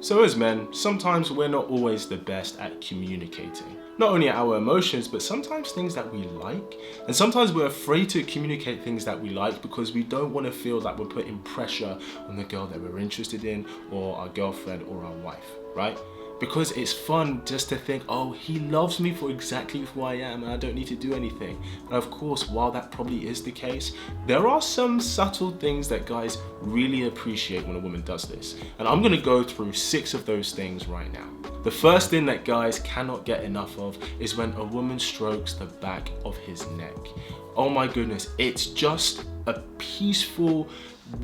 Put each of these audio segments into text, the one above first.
So as men, sometimes we're not always the best at communicating. Not only our emotions, but sometimes things that we like. And sometimes we're afraid to communicate things that we like because we don't want to feel like we're putting pressure on the girl that we're interested in, or our girlfriend or our wife, right? Because it's fun just to think, oh, he loves me for exactly who I am and I don't need to do anything. And of course, while that probably is the case, there are some subtle things that guys really appreciate when a woman does this. And I'm gonna go through 6 of those things right now. The first thing that guys cannot get enough of is when a woman strokes the back of his neck. Oh my goodness, it's just a peaceful,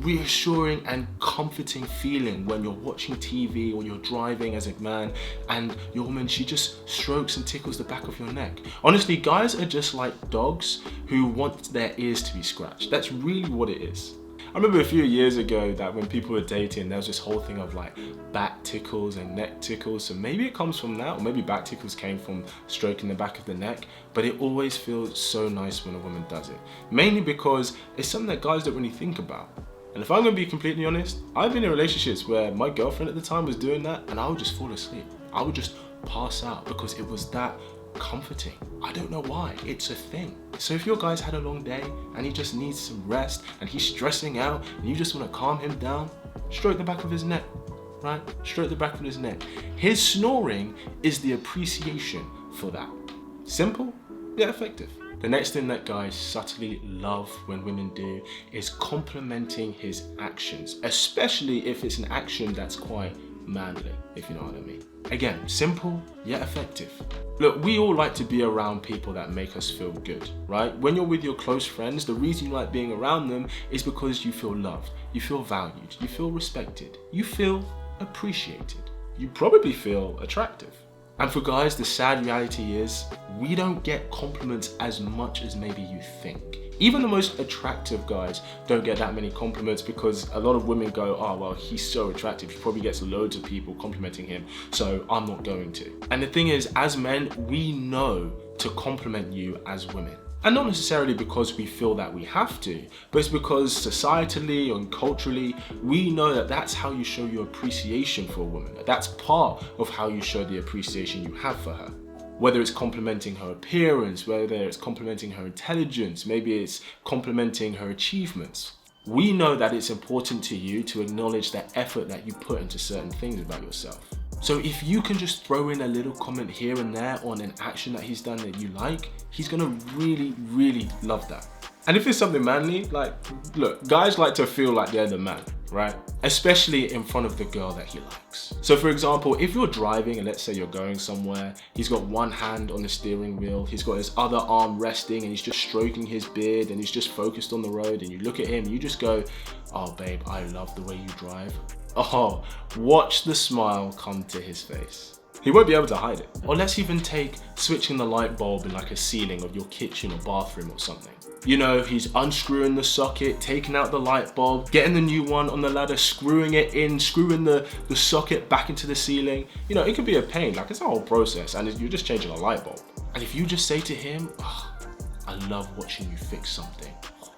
reassuring and comforting feeling when you're watching TV or you're driving as a man and your woman, she just strokes and tickles the back of your neck. Honestly, guys are just like dogs who want their ears to be scratched. That's really what it is. I remember a few years ago that when people were dating, there was this whole thing of like back tickles and neck tickles. So maybe it comes from that, or maybe back tickles came from stroking the back of the neck, but it always feels so nice when a woman does it. Mainly because it's something that guys don't really think about. And if I'm gonna be completely honest, I've been in relationships where my girlfriend at the time was doing that and I would just fall asleep. I would just pass out because it was that comforting. I don't know why, it's a thing. So if your guy's had a long day and he just needs some rest and he's stressing out and you just wanna calm him down, stroke the back of his neck, right? Stroke the back of his neck. His snoring is the appreciation for that. Simple, yet effective. The next thing that guys subtly love when women do is complimenting his actions, especially if it's an action that's quite manly, if you know what I mean. Again, simple yet effective. Look, we all like to be around people that make us feel good, right? When you're with your close friends, the reason you like being around them is because you feel loved, you feel valued, you feel respected, you feel appreciated, you probably feel attractive. And for guys, the sad reality is we don't get compliments as much as maybe you think. Even the most attractive guys don't get that many compliments because a lot of women go, oh, well, he's so attractive. He probably gets loads of people complimenting him, so I'm not going to. And the thing is, as men, we know to compliment you as women. And not necessarily because we feel that we have to, but it's because societally and culturally, we know that that's how you show your appreciation for a woman. That's part of how you show the appreciation you have for her. Whether it's complimenting her appearance, whether it's complimenting her intelligence, maybe it's complimenting her achievements. We know that it's important to you to acknowledge the effort that you put into certain things about yourself. So if you can just throw in a little comment here and there on an action that he's done that you like, he's gonna really, really love that. And if it's something manly, like, look, guys like to feel like they're the man, right? Especially in front of the girl that he likes. So for example, if you're driving and let's say you're going somewhere, he's got one hand on the steering wheel, he's got his other arm resting and he's just stroking his beard and he's just focused on the road, and you look at him and you just go, oh babe, I love the way you drive. Oh, watch the smile come to his face. He won't be able to hide it. Or let's even take switching the light bulb in like a ceiling of your kitchen or bathroom or something. You know, he's unscrewing the socket, taking out the light bulb, getting the new one on the ladder, screwing it in, screwing the socket back into the ceiling. You know, it could be a pain, like it's a whole process and you're just changing a light bulb. And if you just say to him, oh, I love watching you fix something.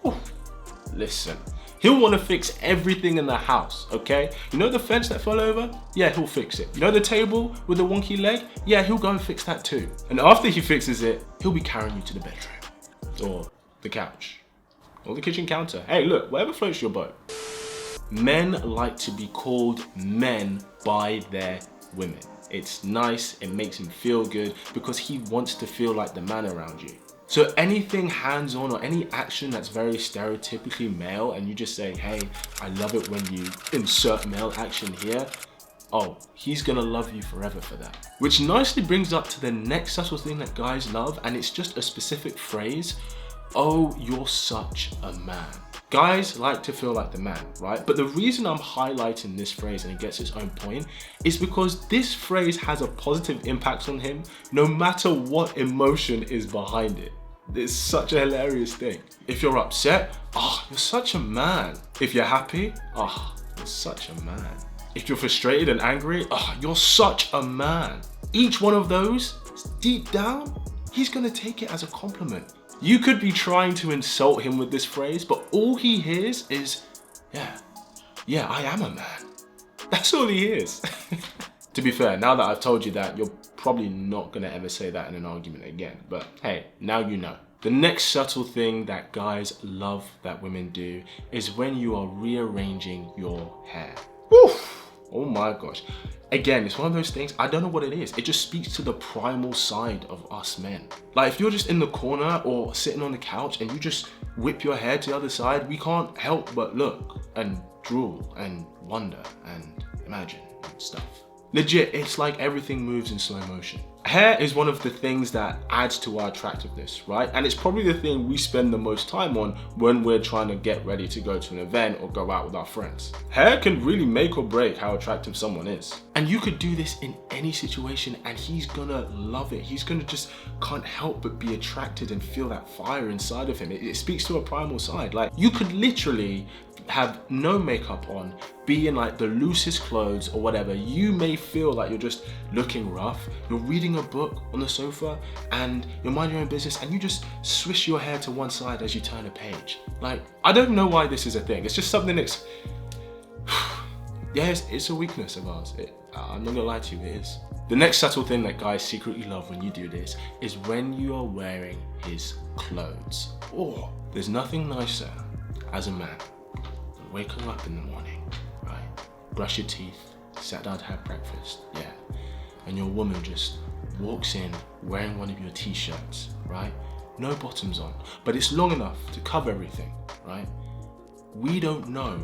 Oh, listen. He'll want to fix everything in the house, okay? You know the fence that fell over? Yeah, he'll fix it. You know the table with the wonky leg? Yeah, he'll go and fix that too. And after he fixes it, he'll be carrying you to the bedroom or the couch or the kitchen counter. Hey, look, whatever floats your boat. Men like to be called men by their women. It's nice, it makes him feel good because he wants to feel like the man around you. So anything hands-on or any action that's very stereotypically male and you just say, hey, I love it when you insert male action here, oh, he's gonna love you forever for that. Which nicely brings up to the next subtle thing that guys love, and it's just a specific phrase, oh, you're such a man. Guys like to feel like the man, right? But the reason I'm highlighting this phrase and it gets its own point is because this phrase has a positive impact on him no matter what emotion is behind it. It's such a hilarious thing. If you're upset, oh, you're such a man. If you're happy, oh, you're such a man. If you're frustrated and angry, oh, you're such a man. Each one of those, deep down, he's gonna take it as a compliment. You could be trying to insult him with this phrase, but all he hears is, yeah, I am a man. That's all he hears. To be fair, now that I've told you that, you're probably not gonna ever say that in an argument again. But hey, now you know. The next subtle thing that guys love that women do is when you are rearranging your hair. Woof! Oh my gosh. Again, it's one of those things, I don't know what it is. It just speaks to the primal side of us men. Like if you're just in the corner or sitting on the couch and you just whip your hair to the other side, we can't help but look and drool and wonder and imagine and stuff. Legit, it's like everything moves in slow motion. Hair is one of the things that adds to our attractiveness, right? And it's probably the thing we spend the most time on when we're trying to get ready to go to an event or go out with our friends. Hair can really make or break how attractive someone is. And you could do this in any situation and he's gonna love it. He's gonna just can't help but be attracted and feel that fire inside of him. It speaks to a primal side. Like you could literally have no makeup on, be in like the loosest clothes or whatever. You may feel like you're just looking rough. You're reading a book on the sofa and you're minding your own business and you just swish your hair to one side as you turn a page. Like, I don't know why this is a thing. It's just something that's, yeah, it's a weakness of ours. I'm not gonna lie to you, it is. The next subtle thing that guys secretly love when you do this is when you are wearing his clothes. Oh, there's nothing nicer as a man than waking up in the morning, right? Brush your teeth, sat down to have breakfast, yeah. And your woman just walks in wearing one of your t-shirts, right? No bottoms on, but it's long enough to cover everything, right? We don't know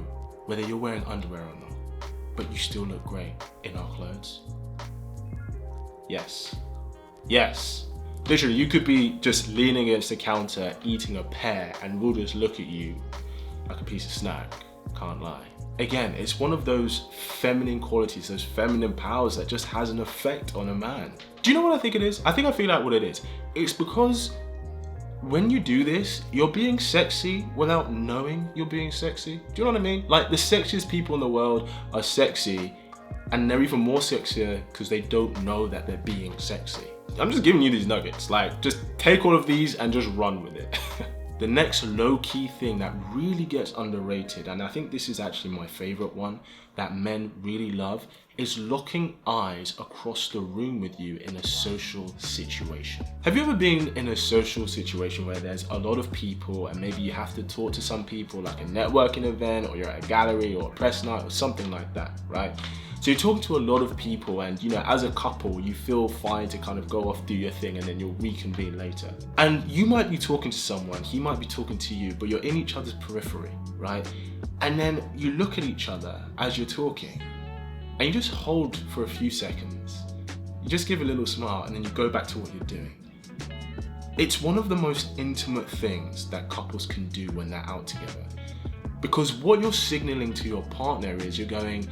whether you're wearing underwear or not, but you still look great in our clothes. Yes. Yes. Literally, you could be just leaning against the counter, eating a pear, and we'll just look at you like a piece of snack. Can't lie. Again, it's one of those feminine qualities, those feminine powers that just has an effect on a man. Do you know what I think it is? I feel like what it is. It's because when you do this, you're being sexy without knowing you're being sexy. Do you know what I mean? Like the sexiest people in the world are sexy, and they're even more sexier because they don't know that they're being sexy. I'm just giving you these nuggets. Like, just take all of these and just run with it. The next low-key thing that really gets underrated, and I think this is actually my favorite one that men really love, is locking eyes across the room with you in a social situation. Have you ever been in a social situation where there's a lot of people and maybe you have to talk to some people, like a networking event, or you're at a gallery or a press night or something like that, right? So you're talking to a lot of people and, you know, as a couple, you feel fine to kind of go off, do your thing, and then you'll reconvene later. And you might be talking to someone, he might be talking to you, but you're in each other's periphery, right? And then you look at each other as you're talking and you just hold for a few seconds. You just give a little smile and then you go back to what you're doing. It's one of the most intimate things that couples can do when they're out together. Because what you're signaling to your partner is you're going,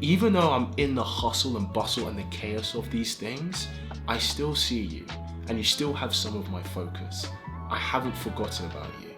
even though I'm in the hustle and bustle and the chaos of these things, I still see you and you still have some of my focus. I haven't forgotten about you.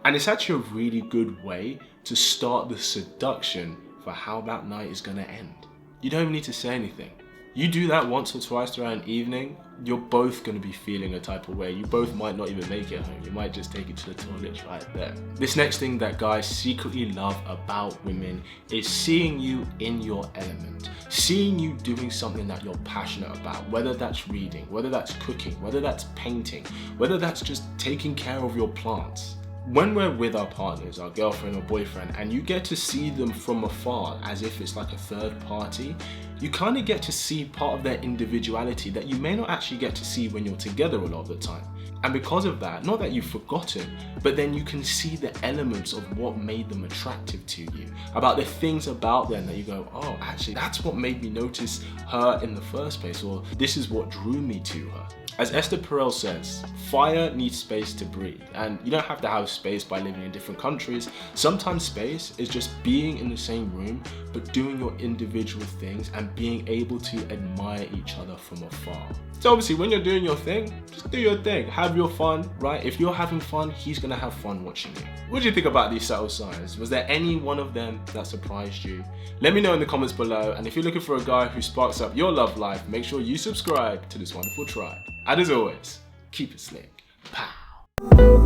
And it's actually a really good way to start the seduction for how that night is gonna end. You don't even need to say anything. You do that once or twice throughout an evening, you're both gonna be feeling a type of way. You both might not even make it home. You might just take it to the toilet right there. This next thing that guys secretly love about women is seeing you in your element. Seeing you doing something that you're passionate about, whether that's reading, whether that's cooking, whether that's painting, whether that's just taking care of your plants. When we're with our partners, our girlfriend or boyfriend, and you get to see them from afar as if it's like a third party, you kind of get to see part of their individuality that you may not actually get to see when you're together a lot of the time. And because of that, not that you've forgotten, but then you can see the elements of what made them attractive to you, about the things about them that you go, oh, actually, that's what made me notice her in the first place, or this is what drew me to her. As Esther Perel says, fire needs space to breathe, and you don't have to have space by living in different countries. Sometimes space is just being in the same room, but doing your individual things and being able to admire each other from afar. So obviously when you're doing your thing, just do your thing, have your fun, right? If you're having fun, he's gonna have fun watching you. What do you think about these subtle signs? Was there any one of them that surprised you? Let me know in the comments below, and if you're looking for a guy who sparks up your love life, make sure you subscribe to this wonderful tribe. And as always, keep it slick. Pow.